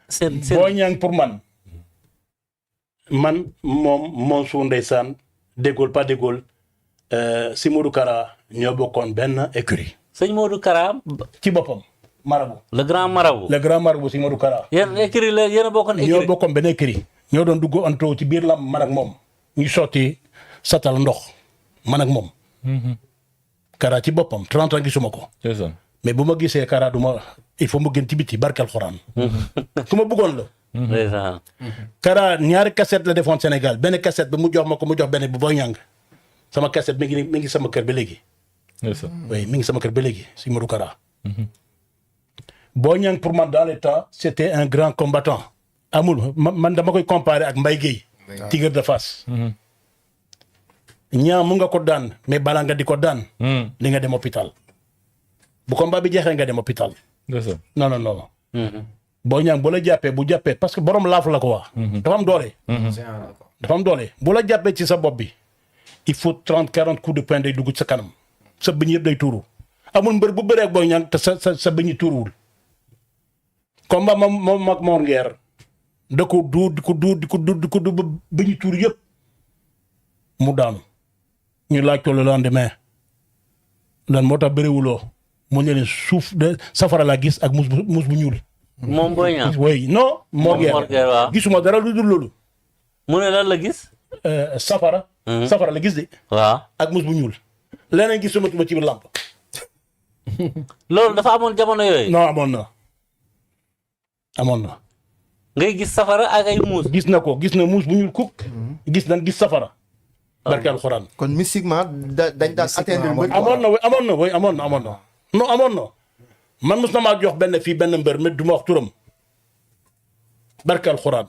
seen Boy Niang pour man moom su ndeysaan déggul pas déggul si Modou Kara ñoo bokkoon benn écurie. sëñ Modou Kara. ci boppam marabout. le grand marabout si Modou Kara. yéen écurie la yéen a bokkoon écurie. ñoo bokkoon benn écurie. ñoo doon dugg antoo ci biir lamb man ak moom. ñu sotti satal ndox man ak moom. Kara ci boppam 30 ans gisuma ko. mais bu ma gisee Kara il faut mu gën ci biti barkal xuraan. ku ma bëggoon la. ndeysaan. Kara ñaari cassette la defoon Sénégal benn cassette bi mu jox ma ko mu jox benn bi Boy Niang sama cassette mi ngi sama kër ba léegi. oui mi ngi sama kër ba léegi si Modou Kara. Boy Niang pour man dans les temps c'était un grand combattant. amul man dama koy comparer ak Mbaye Guèye. Tigre de Fass. ñaa mu nga ko daan mais balaa nga di ko daan. li nga dem hôpital. bu combat bi jeexee nga dem hôpital. non. Boy Niang bu la jàppee parce que borom laaf la ko wax. dafa am doole. dafa am doole bu la jàppee ci sa bopp bi il faut 30-40 coups de poing day dugg sa kanam sa bëñ yëpp day tuuru amul mbër bu bëree ak Boy Niang te sa bëñ yi tuuruwul. combat moom ak Mor Nguer da ko duur di ko duur ba bëñ yi tuuru yëpp mu daanu ñu laaj ko le lendemain lan moo tax bëriwuloo mu ne leen suuf de safara laa gis ak mus bu ñuul. moom Boy Niang. oui non. Mor Nguer waaw gisuma dara lu dul loolu. mu ne lan la gis. safara. safara la gis de. waaw ak mus bu ñuul. leneen gisuma ci biir làmp. loolu dafa amoon jamono yooyu. non amoon na. ngay gis safara ak ay muus. gis na muus bu ñuul kuk. gis safara. barke alxuraan. kon mystiquement dañ daan atteindre. amoon na. non amoon na. man mos na maa jox benn mbër mais du ma wax turam. barke alxuraan.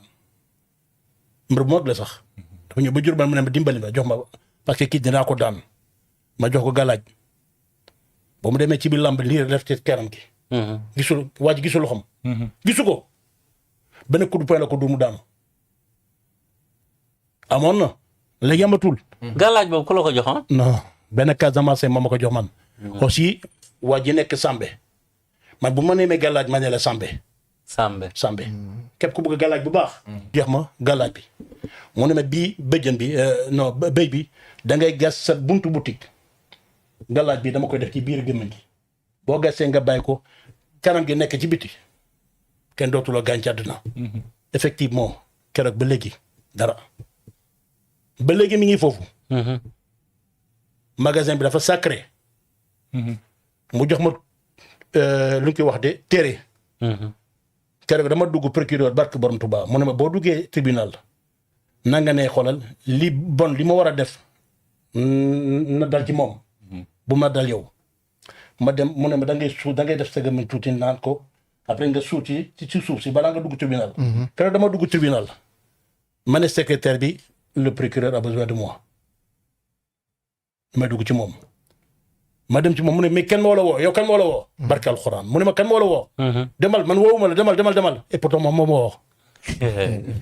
mbër bu mag la sax. dafa ñëw ba jur mu ne ma dimbali ma jox ma parce que kii dinaa ko daan. ma jox ko galaaj. ba mu demee ci biir lamb lii def ci keram gi. gisul loxom. gisu ko. benn coup de poing la ko du mu daanu. amoon na. léegi amatul. galaaj boobu ku la ko joxoon. non benn Casamance moo ma ko jox man. aussi waa ji nekk Sambe. man bu ma neemee galaaj ma ne la Sambe. Sambe. képp ku bëgg galaaj bu baax. jox ma galaaj bi. mu ne ma bii bëjjën bi non béy bi da ngay gas sa buntu boutique. galaaj bi dama koy def ci biir gémmiñ gi. boo gasee nga bàyyi ko kanam gi nekk ci biti. kenn dootuloo gaañ ci àdduna. effectivement keroog ba léegi dara. ba léegi mi ngi foofu. magasin bi dafa sacré. mu jox ma lu ñu koy wax de téere. keroog dama dugg procureur barke borom Tuubaa mu ne ma boo duggee tribunal na nga ne xoolal li bon li ma war a def na dal ci moom. bu ma dal yow. ma dem mu ne ma da ngay def sa gémmiñ tuuti naan ko après nga suuti ci suuf si balaa nga dugg tribunal. keroog dama dugg tribunal. ma ne secrétaire bi le procureur a besoin de moi. ma dugg ci moom. ma dem ci moom mu ne mais kenn moo la woo yow kan moo la woo. barke alxuraan mu ne ma kan moo la woo. demal man woowuma la demal et pourtant moom moo ma woo.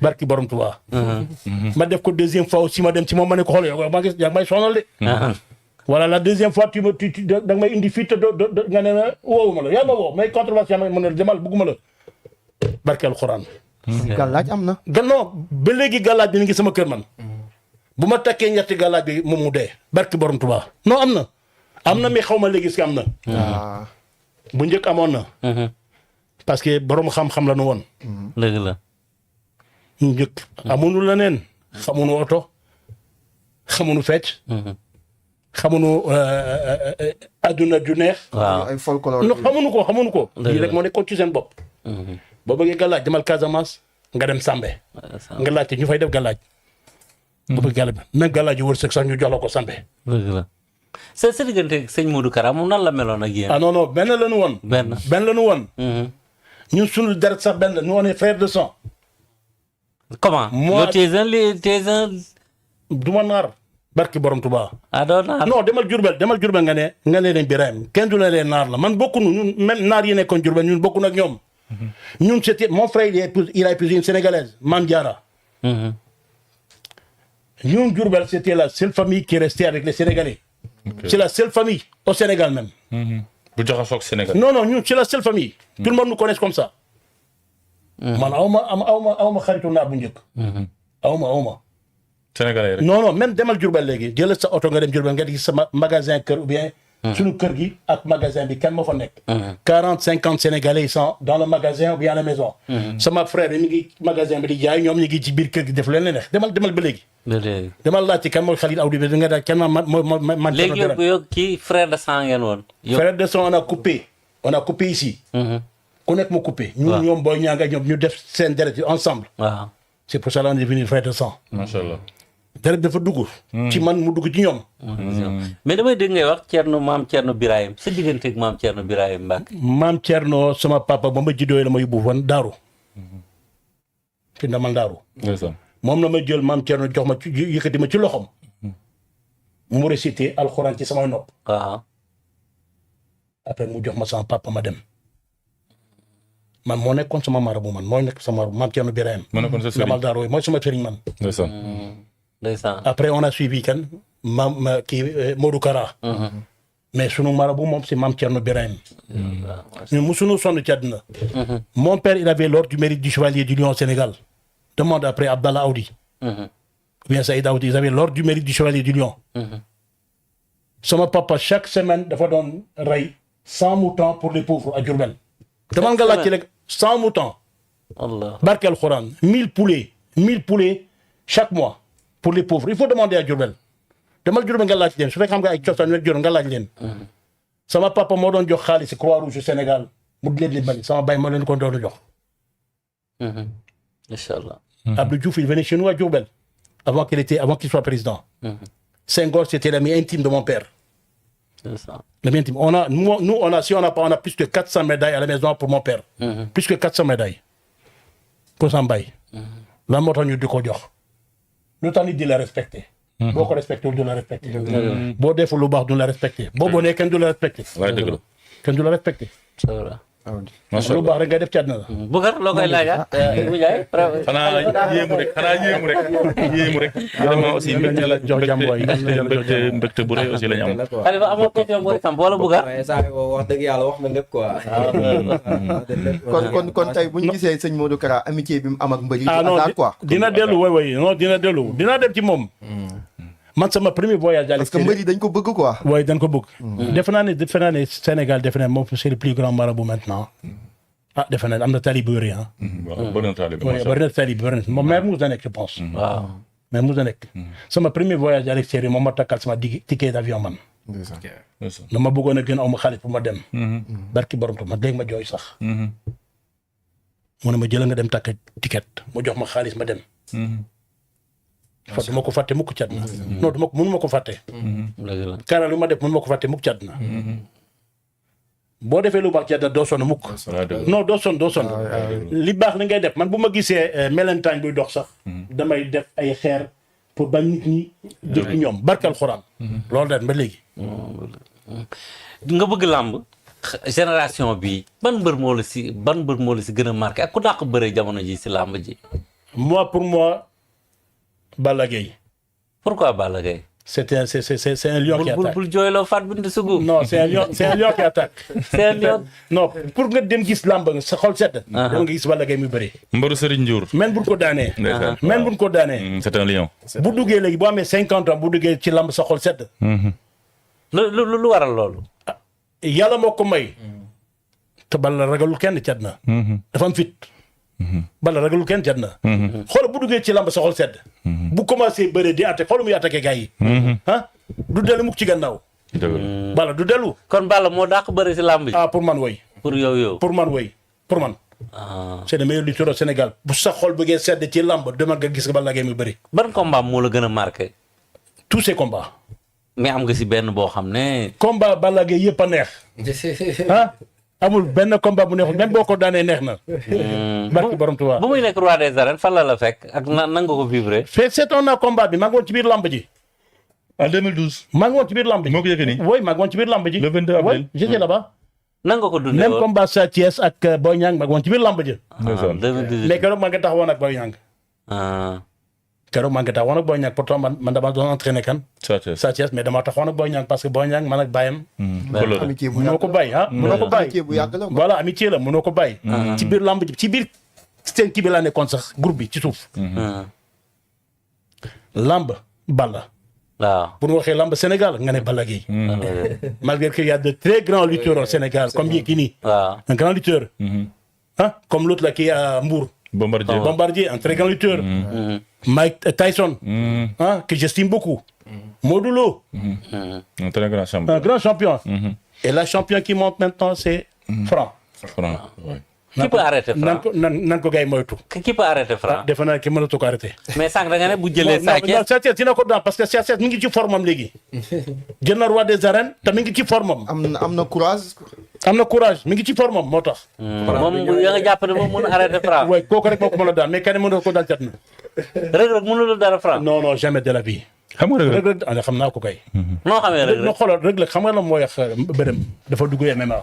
barki borom Tuubaa. ma def ko deuxième fois aussi ma dem ci moom ma ne ko xool yow maa ngi yaa ngi may sonal de. voilà la deuxième fois tu da nga may indi fii te nga ne ma woowuma la yaa ma woo mais controverse yaa ma ne demal bugguma la. barke alxuraan. gàllaaj am na. gannaaw ba léegi gàllaaj bi mi ngi sama kër man. bu ma takkee ñetti gàllaaj bi moom mu dee. barki borom Tuubaa non am na. am na mais xaw ma léegi si am na. bu njëkk amoon na. parce que borom xam-xam la nu woon. dëgg la. njëkk amuñu leneen. xamuñu oto. xamuñu fecc. xamuñu adduna ju neex. waaw ay folklore. non xamuñu ko. lii rek moo nekkoon ci seen bopp. boo bëggee gàllaaj demal Casamance nga dem Sambe. nga laajte ñu fay def gàllaaj. bu bëgg gàllaaj même gàllaaj yu wërsëg sax ñu jox la ko Sambe. dëgg la. sa diggante sëñ Modou Kara moom nan la meloon ak yéen. ah non benn la ñu woon. benn la ñu woon. ñun suñu deret sax benn nous on est frères de sang. comment. moi tu es un. du ma naar. barki borom Tuubaa. doo naar. non demal Jurbel nga ne leen Birahim kenn du leen naar la man bokkunu ñun même naar yi nekkoon Jurbel ñun bokkunu ak ñoom. ñun c'était mon frère il a épousé une sénégalaise Mame Diarra. ñun Jurbel c'était la seule famille qui restait avec les Sénégalais. Okay. C'est la seule famille au Sénégal même. bu jaxasoo ak Sénégal. non ñun c'est la seule famille. tout le monde nous connaît comme ça. man aw ma xaritu naar bu njëkk. aw ma. Sénégalais rek. non même demal Diourbel léegi jëlal sa oto nga dem Diourbel nga gis sama magasin kër ou bien. suñu kër gi ak magasin bi kan moo fa nekk. 40-50 Sénégalais ils sont dans le magasin ou bien à la maison. sama frère yi mi ngi magasin bi di jaay ñoom ñu ngi ci biir kër gi def leen la neex demal ba léegi. demal laajte kan mooy Khalid Awdi bi nga daal kenn man. léegi yow kii frère de sang ngeen woon. frère de sang on a coupé ici. ku nekk mu coupé. waaw ñoom booy ñaa nga ñoom ñu def seen deret ensemble. waaw c'est pour ça on est devenu frère de sang. macha allah. deret dafa dugg. ci man mu dugg ci ñoom. mais damay dégg ngay wax maam Thierno Birahim sa diggante ak maam Thierno Birahim Mbacke. maam Thierno sama papa ba ma juddoo la ma yóbbu woon Daaru. fi ndamal Daaru. moom la ma jël maam Thierno jox ma ci yëkkati ma ci loxom. mu récité alxuraan ci samay nopp. waaw. après mu jox ma sama papa ma dem. man moo nekkoon sama marabu man moo nekk sama marabu maam Thierno Birahim. moo nekkoon sa sëriñ ndamal Daaru mooy sama sëriñ man. ndeysaan. après on a suivi kan kii Modou Kara. mais sunu marabu moom c'est maam Thierno Birahim. ñun musuñu sonn ci àdduna. Mon père il avait l'ordre du mérite du chevalier du Lion au Sénégal. Demande après Abdallah Aoudi. Ou bien Saïd Aoudi ils avaient l'ordre du mérite du chevalier du Lion. sama papa chaque semaine dafa doon rey 100 moutons pour les pauvres à Diourbel. demal nga laajte rek 100 moutons. Allah. barke alxuraan 1000 poulets chaque mois pour les pauvres il faut demander à Diourbel. demal Diourbel nga laaj leen su fekkee xam nga ay cosaan rek Diourbel nga laaj leen. sama papa moo doon jox xaalis Croix-Rouge Sénégal mu leen di bari sama baay moo leen ko doon jox. incha allah. Abdou Diouf il venait chez nous à Diourbel avant qu'il soit président. Senghor c'était l'ami intime de mon père. c'est ça. L'ami intime on a plus que 400 médailles à la maison pour mon père. plus que 400 médailles. pour sama baay. lan moo tax ñu di ko jox. lu tax nit di la respecté. boo ko respecté wul du la respecté. boo deful lu baax du la respecté. boo bonee kenn du la respecté. waaye dëgg la. kenn du la respecté. c'est vrai. macha lu allah baax rek nga def ci àddina la. Boucar loo koy laajaat. xanaa yéemu rek. vraiment aussi mbégte la jox jàmm waay mbégte bu rëy aussi la ñu am. Xalifa amoo question booy xam wala Boucar. wax dëgg yàlla wax na lépp quoi. kon tey bu ñu gisee sëñ Modou Kara amitié bi mu am ak mbër yi. non quoi. dina dellu way non dina dellu dinaa dem ci moom. man sama premier voyage à parce que mbër yi dañ ko bëgg quoi. waaye dañ ko bëgg. defe naa ne Sénégal defe naa moom c'est le plus grand marabout maintenant. defe naa am na talib yu bëri ah. waaw bëri na talib. bëri na talib bëri na moom maire mos na nekk je pense. waaw. mais mos na nekk. sama premier voyage à l'extérieur moom ma takkal sama ticket d'avion man. dama bëggoon a gën aw ma xaalis pour ma dem. barki borom to ma dégg ma jooy sax. mu ne ma jëla nga dem takk ticket mu jox ma xaalis ma dem. du ma ko fàtte mukk ci àdduna. non mënu ma ko fàtte. Kara lu ma def mënu ma ko fàtte mukk ci àdduna. boo defee lu baax ci àdduna doo sonn mukk. non doo sonn. li baax li ngay def man bu ma gisee melentaan buy dox sax. damay def ay xeer pour bañ nit ñi jël ci ñoom barkal xuraan. loolu daal ba léegi. nga bëgg làmb génération bi ban mbër moo la si gën a marqué ak ku dàq bëre jamono ji si làmb ji. pour moi Balla Gaye. pourquoi Balla Gaye. c'est un lion qui attaque. bul jooyloo Fat Bintou Sougou. non c'est un lion qui attaque. c'est un lion. non pour nga dem gis làmb sa xol sedd. dama nga gis Balla Gaye muy bëri. Mbaru Serigne Ndiour. même buñ ko daanee. c'est un lion. bu duggee léegi boo amee 50 ans bu duggee ci làmb sa xol sedd. lu waral loolu. yàlla moo ko may. te Balla ragalul kenn ci àddina. dafa am fit. Balla ragalul kenn ci àddina. xool bu duggee ci làmb sa xol sedd. bu commencé bëre di attaqué xool muy attaqué gars yi. du dellu mukk ci gannaaw. Balla du dellu. kon Balla moo dàq bëre si làmb ji. pour man woy. pour yow. pour man. c'est le meilleur lutteur au Sénégal bu sa xol bëggee sedd ci làmb demal nga gis nga Balla Gaye muy bëri. ban combat moo la gën a marqué. tous ces combats. mais am nga si benn boo xam ne. combat Balla Gaye yëpp a neex. amul benn combat bu neexul même boo ko daanee neex na. barki borom Tuubaa. bu muy nekk roi des arènes fan la fekk ak nan nga ko vivre. seetoon naa combat bi maa ngi woon ci biir lamb ji. en 2012. maa ngi woon ci biir lamb ji. moo ko yëgee nii. oui maa ngi woon ci biir lamb ji. le 22 avril. oui j'étais là-bas. nan nga ko dundee woon même combat Sa Thiès ak Boy Niang maa ngi woon ci biir lamb ji. 2018 mais keroog maa ngi taxawoon ak Boy Niang. keroog maa ngi taxawoon ak Boy Niang pourtant man dama doon entraîné kan. Sa Thiès mais dama taxawoon ak Boy Niang parce que Boy Niang man ak baayam. amitié bu mënoo ko bàyyi amitié bu yàgg la. voilà amitié la mënoo ko bàyyi. ci biir lamb ji ci biir seen kii bi laa nekkoon sax groupe bi ci suuf. lamb Balla. waaw bu ñu waxee lamb Sénégal nga ne Balla Gaye. malgré qu'il y a de très grands lutteurs au Sénégal comme Yékini. waaw un grand lutteur. ah comme l'autre là qui est à Mbour. Bombardier un très grand lutteur. Mike Tyson. Que j'estime beaucoup. Modou Lo. Un très grand champion. Un grand champion. Et la champion qui monte maintenant c'est Franc. Franc, ouais. qui peut arrêter Franc nan ko gars yi moytu. qui peut arrêter Franc. defe naa ki mënatu ko arrêté. mais sànq da nga ne bu jëlee Sa Thiès. non Sa Thiès dina ko daan parce que Sa Thiès mi ngi ci formam léegi. jël na roi des arènes te mi ngi ci formam. am na courage. am na courage mi ngi ci formam moo tax. moom ya nga jàpp ne moom mën a arrêter Franc. waaye kooku rek moo ko mën a daan mais kenn mënul ko daan cat na. Reug Reug mënul dara Franc. non jamais de la vie. xam nga Reug Reug xam naa ko kay. noo xamee Reug Reug. no xoolal Reug Reug xam nga lan mooy wax bërëm dafa dugg MMA.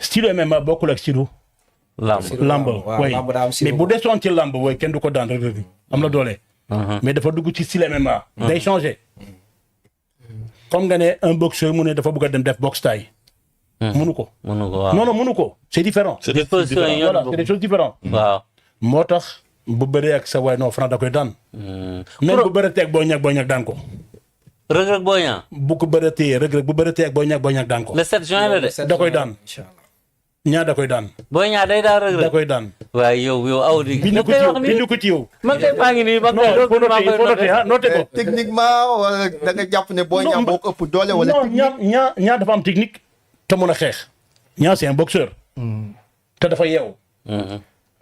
style MMA bokkul ak style. lamb way mais bu desoon ci lamb way kenn du ko daan Reug Reug am na doole. mais dafa dugg ci style MMA. day changé. comme nga ne un boxeur mu ne dafa bëgg a dem def boxe taille. mënu ko. waaw non mënu ko c'est différent. c'est des choses différentes. waaw moo tax bu bëree ak sa waay non Franc da koy daan. même bu bëreetee ak Boy Niang daan ko. Reug Reug Boy Niang. bu ko bëreetee Reug Reug bu bëreetee ak Boy Niang daan ko. le 7 juin la de. da koy daan. ñaa da koy daan. Boy Niang day daan Reug Reug da koy daan. waaye yow aw di. bindu ko ci yow. man kay maa ngi nii man kay il faut noter ko. techniquement wala da nga jàpp ne Boy Niang boo ko ëpp doole wala. non ñaa dafa am technique. te mën a xeex. ñaa c'est un boxeur. te dafa yeew.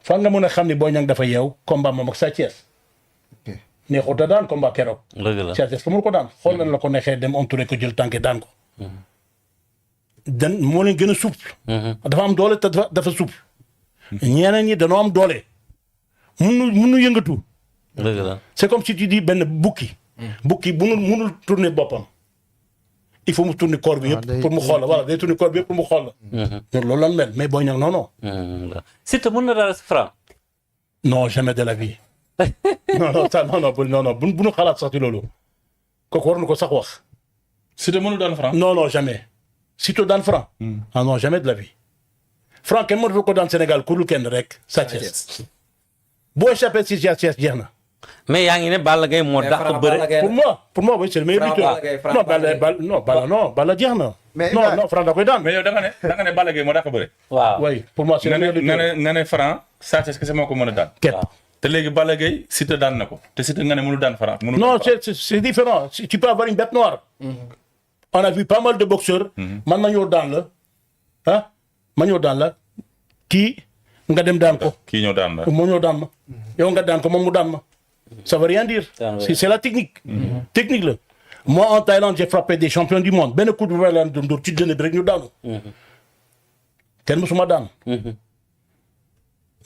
fan nga mën a xam ni Boy Niang dafa yeew combat moom ak Sa Thiès. neexut a daan combat keroog. dëgg la Sa Thiès ko mënu ko daan xool nañ la ko neexee dem entouré ko jël tànke daan ko. moo leen gën a souple. dafa am doole te dafa souple. ñeneen ñi dañoo am doole. munu yëngatu. dëgg la c'est comme si tu dis benn bukki. bukki munul tourner boppam. il faut mu tourner corps bi yëpp pour mu xool la voilà day tourner corps bi yëpp pour mu xool la. loolu la mel mais Boy Niang non. Siteu mën na dara si Franc. non jamais de la vie. non bu nu xalaat sax ci loolu. kooku war na ko sax wax. Siteu mënul daan Franc. non jamais. Siteu daan Franc. ah non jamais de la vie. Franc kenn mënatu ko daan Sénégal ku dul kenn rek Sa Thiès. boo échappé si Sa Thiès jeex na. mais yaa ngi ne Balla Gaye moo dàq bëre. pour moi oui c'est le meilleur lutteur. Balla jeex na. non Franc da koy daan. mais yow da nga ne Balla Gaye moo dàq bëre. waaw oui pour moi c'est le meilleur lutteur. nga ne Franc Sa Thiès kese moo ko mën a daan. képp. te léegi Balla Gaye Siteu daan na ko te Siteu nga ne mënu daan Franc. non c'est différent tu peux avoir une bête noire. on a vu pas mal de boxeurs. man ma ñëw daan la kii nga dem daan ko. kii ñëw daan la moo ñëw daan ma. yow nga daan ko moom mu daan ma. ça veut rien dire. c'est la technique. technique la. moi en Thaïlande j'ai frappé des champions du monde benn coup de poing la dóor ci dënn bi rek ñu daanu. kenn mësuma daan.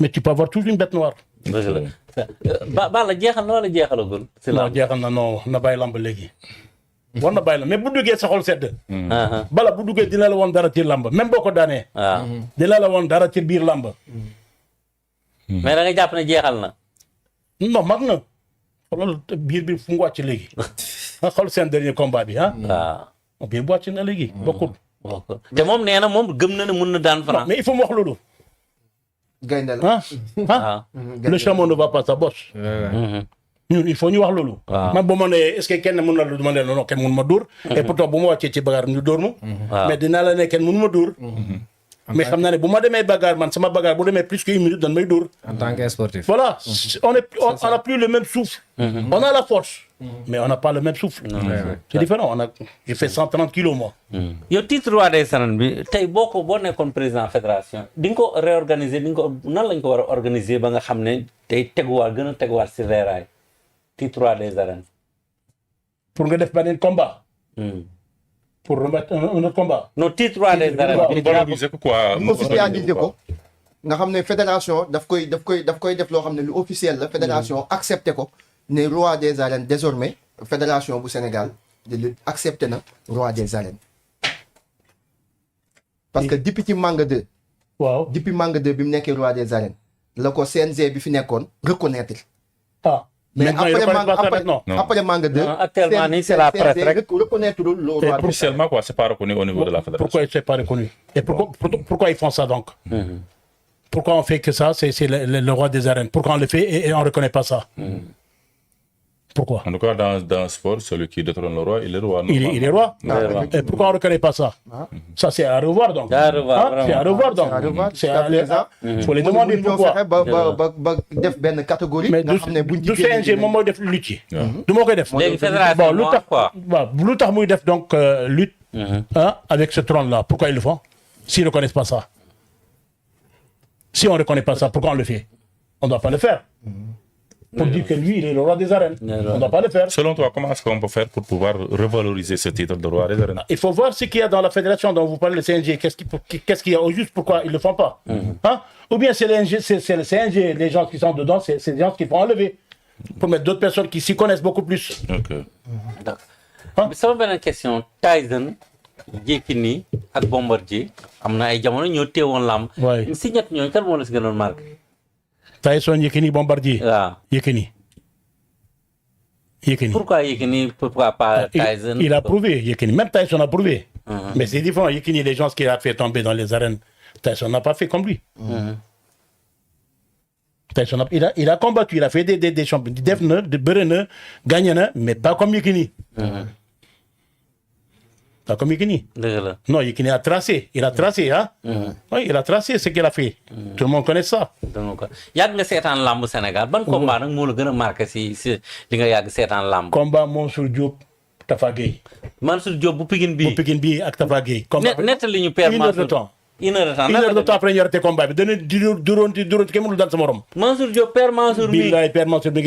mais tu peux avoir toujours une bête noire. dëgg la Balla jeexal na wala jeexalagul. non jeexal na non na bàyyi lamb léegi. war na bàyyi la mais bu duggee sa xol sedd. Balla bu duggee dina la woon dara ci lamb même boo ko daanee. waaw dina la woon dara ci biir lamb. mais da nga jàpp ne jeexal na. non mag na. xoolal biir bi fu mu wàcc léegi. nga xool seen dernier combat bi ah. waaw biir bu wàcc na léegi bokkul. te moom nee na moom gëm na ne mun na daan Franc. mais il faut mu wax loolu. gaynde la le chameau ne va pas sa bosse. ñun il faut ñu wax loolu. man bu ma nee est-ce que kenn mën na lu ma ne non kenn mënu ma dóor. et pourtant bu ma wàccee ci bagaar ñu dóor ma. mais dinaa la ne kenn mënu ma dóor. mais xam naa ne bu ma demee bagaar man sama bagaar bu demee plus qu'une minute dañ may dóor. en tant que sportif. voilà on a plus le même souffle. on a la force. mais on n'a pas le même souffle. c'est différent j'ai fait 130 kilos moi. yow titre roi des arènes bi tey boo nekkoon président fédération di nga ko réorganiser nan lañ ko war a organiser ba nga xam ne tey gën a teguwaat si reeraay titre roi des arènes. pour nga def beneen combat. pour remettre un autre combat. non titre roi des arènes. organiser ko quoi. officialiser ko nga xam ne fédération daf koy def loo xam ne lu officiel la fédération accepté ko ne roi des arènes désormais fédération bu Sénégal de lutte accepté na roi des arènes. parce que depuis ci Manga 2. waaw depuis Manga 2 bi mu nekkee roi des arènes la ko CNG bi fi nekkoon reconnaître. mais après Manga 2. actuellement nii c'est la presse rek. reconnaître le roi des arènes. officiellement quoi c'est pas reconnu au niveau de la fédération. pourquoi c'est pas reconnu et pourquoi ils font ça donc. Pourquoi on fait que ça? C'est le roi des arènes. Pourquoi on le fait et on ne reconnaît pas ça? Pourquoi? En tout cas, dans le sport, celui qui détrône le roi, il est roi. Il est roi. Et pourquoi on ne reconnaît pas ça? Ça, c'est à revoir donc. À revoir, C'est à revoir donc. C'est à revoir. Il faut les demander pourquoi. ba def benn catégorie. Mais nga xam ne buñ du ci CNG moom mooy def lutte yi. Du ma koy def. léegi fédération lu tax quoi. waaw lu tax muy def donc lutte. Avec ce trône là pourquoi ils le font s'ils ne reconnaissent pas ça? Si on ne reconnaît pas ça, pourquoi on le fait? On ne doit pas le faire. Pour dire que lui, il est le roi des arènes. On ne doit pas le faire. Selon toi, comment est-ce qu'on peut faire pour pouvoir revaloriser ce titre de roi des arènes? Il faut voir ce qu'il y a dans la fédération dont vous parlez, le CNG. Qu'est-ce qu'il y a au juste? Pourquoi ils ne le font pas? Ou bien c'est le CNG, les gens qui sont dedans, c'est des gens qui font enlever. Pour mettre d'autres personnes qui s'y connaissent beaucoup plus. d'accord sama beneen question Tyson Yékini ak Bombardier am na ay jamono ñoo teewoon làmb. waay si ñett ñooñu kan moo la si gënoon marqué. Tyson, Yékini, Bombardier. waaw Yékini. pourquoi Yékini pourquoi pas Tyson? Il a prouvé Yékini. Même Tyson a prouvé. Mais c'est différent. Yékini, les gens qui a fait tomber dans les arènes, Tyson n'a pas fait comme lui. Tyson il a combattu, il a fait des champions, def na, bëre na, gagné na, mais pas comme Yékini. Pas comme Yékini. Non, Yékini a tracé. Il a tracé, hein? Oui, il a tracé ce qu'il a fait. Tout le monde connaît ça. yàgg nga seetaan lamb Sénégal ban combat nag moo la gën a marqué si li nga yàgg seetaan lamb. Combat Mansour Diop Tafa Gueye. Mansour Diop bu Pikine bii. Bu Pikine bii ak Tafa Gueye. nettali ñu père Mansour. Une heure de temps après ñu arrêté combat bi dana di duróon kenn mënul daan sa morom. Mansour Diop père Mansour mi. Billaay père Mansour mi